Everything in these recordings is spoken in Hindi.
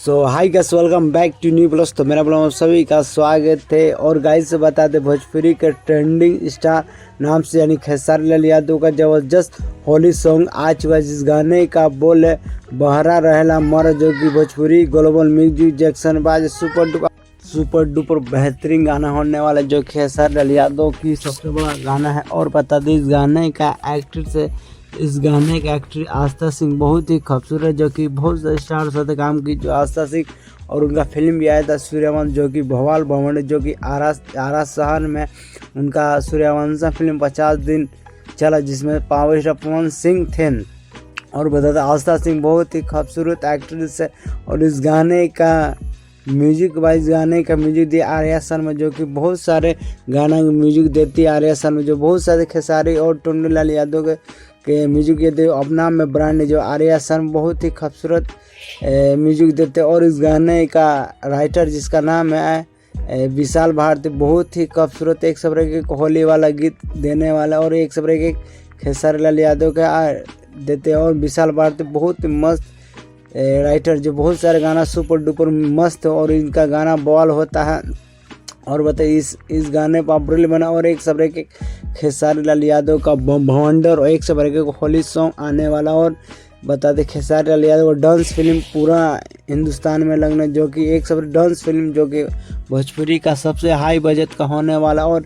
So hi guys, welcome back to new plus. तो मेरा ब्लॉग सभी का स्वागत है। और गाइस से बता दे, भोजपुरी के ट्रेंडिंग स्टार नाम से यानी खेसारी लाल यादव का जबरदस्त होली सॉन्ग आ चुका है, जिस गाने का बोल है बहरा रहेला मर, जो कि भोजपुरी ग्लोबल म्यूजिक जैक्सन बाज सुपर डुपर बेहतरीन गाना होने वाला, जो खेसारी लाल यादव की सबसे बड़ा गाना है। और बता दें, इस गाने का एक्टर आस्था सिंह बहुत ही खूबसूरत, जो कि बहुत से स्टार साथ काम की, जो आस्था सिंह। और उनका फिल्म भी आया था सूर्यवंश, जो कि भोपाल भवन, जो कि आरा शहर में उनका सूर्यवंश फिल्म 50 दिन चला, जिसमें पावर स्टार पवन सिंह थे। और बताते आस्था सिंह बहुत ही खूबसूरत एक्ट्रेस है। और इस गाने का म्यूजिक दिया आर्या शर्मा, जो कि बहुत सारे गाना म्यूजिक देती है आर्या शर्मा, जो बहुत सारे खेसारी और टुन्नू लाल यादव के म्यूजिक देते अपना में ब्रांड, जो आर्या शर्मा बहुत ही खूबसूरत म्यूजिक देते। और इस गाने का राइटर जिसका नाम है विशाल भारती, बहुत ही खूबसूरत एक सबरे के होली वाला गीत देने वाला, और एक सबरे के खेसारी लाल यादव का देते। और विशाल भारती बहुत ही मस्त राइटर, जो बहुत सारे गाना सुपर डुपर मस्त, और इनका गाना बवाल होता है। और बताइए, इस गाने पर अप्रैल बना, और एक सबरे के खेसारी लाल यादव का भवंडर, और एक सबरे के होली सॉन्ग आने वाला। और बता दें, खेसारी लाल यादव का डांस फिल्म पूरा हिंदुस्तान में लगना, जो कि एक सबरे डांस फिल्म, जो कि भोजपुरी का सबसे हाई बजट का होने वाला। और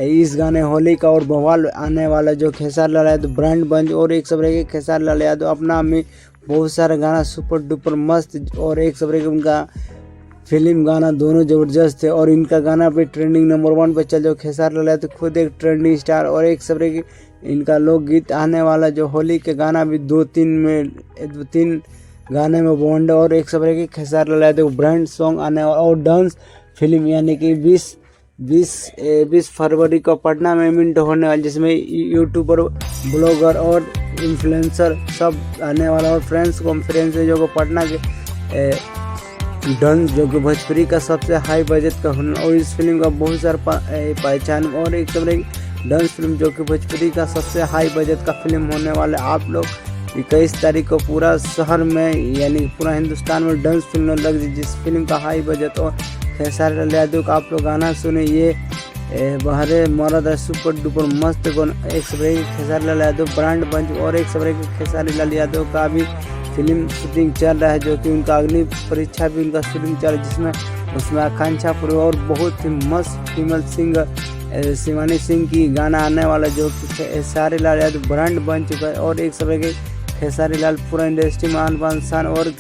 इस गाने होली का और बवाल आने वाला, जो खेसारी लाल यादव ब्रांड बंज, और एक सबरे के खेसारी लाल यादव अपना में बहुत सारे गाना सुपर डुपर मस्त, और एक सबरे के उनका फिल्म गाना दोनों ज़बरदस्त थे। और इनका गाना पे ट्रेंडिंग नंबर 1 पे चल, जो खेसारी लाल यादव खुद एक ट्रेंडिंग स्टार। और एक सबरे की इनका लोकगीत आने वाला, जो होली के गाना भी दो तीन गाने में बॉन्ड, और एक सबरे की खेसारी लाल यादव ब्रांड सॉन्ग आने वाला। और डांस फिल्म यानी कि 20 फरवरी को पटना में मिंट होने वाला, जिसमें यूट्यूबर, ब्लॉगर और इन्फ्लुएंसर सब आने वाला। और फ्रेंड्स कॉन्फ्रेंस है, जो पटना के डांस, जो कि भोजपुरी का सबसे हाई बजट का होना। और इस फिल्म का बहुत सारा पहचान, और एक सबरे डांस फिल्म, जो कि भोजपुरी का सबसे हाई बजट का फिल्म होने वाला। आप लोग 21 तारीख को पूरा शहर में यानी पूरा हिंदुस्तान में डांस फिल्म लग, जिस फिल्म का हाई बजट। और खेसारी लाल यादव का आप लोग गाना सुने, ये बहरे मरद सुपर डुपर मस्त। एक सबरे खेसारी लाल यादव ब्रांड बंच, और एक सबरे खेसारी लाल यादव का भी फिल्म शूटिंग चल रहा है, जो कि उनका अग्नि परीक्षा भी उनका शूटिंग चल रहा है, उसमें आकांक्षा पूर्व और बहुत ही मस्त फीमेल सिंगर शिवानी सिंह की गाना आने वाला, जो कि खेसारी लाल यादव ब्रांड बन चुका है। और एक सबरे के खेसारी लाल पूरा इंडस्ट्री में आन बान शान, और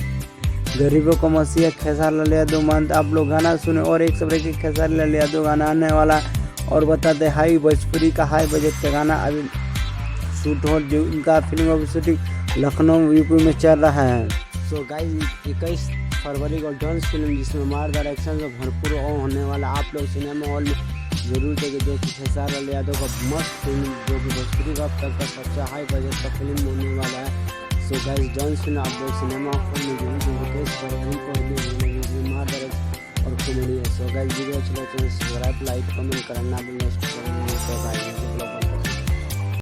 गरीबों को मसीहा खेसारी लाल यादव मानते। आप लोग गाना सुने, और एक सबरे के खेसारी लाल यादव गाना आने वाला। और बताते हाई भोजपुरी का हाई बजट का गाना अभी शूट हो, जो उनका फिल्म अभी शूटिंग लखनऊ यूपी में चल रहा है। सो गाइस, 21 फरवरी को डांस फिल्म, जिसमें मारदार एक्शन में भरपूर होने वाला, आप लोग सिनेमा हॉल में जरूर देखें, जो कि खेसारी लाल यादव का मस्त फिल्म, जो कि भोजपुरी का अब तक का सबसे हाई बजट का फिल्म होने वाला है। सो गाइस, डांस फिल्म आप लोग सिनेमा हॉल में जरूर 21 फरवरी को मारदार और कॉमेडी है। सो गाइस, वीडियो अच्छा लगे तो सब्सक्राइब, लाइक, कमेंट करना भी।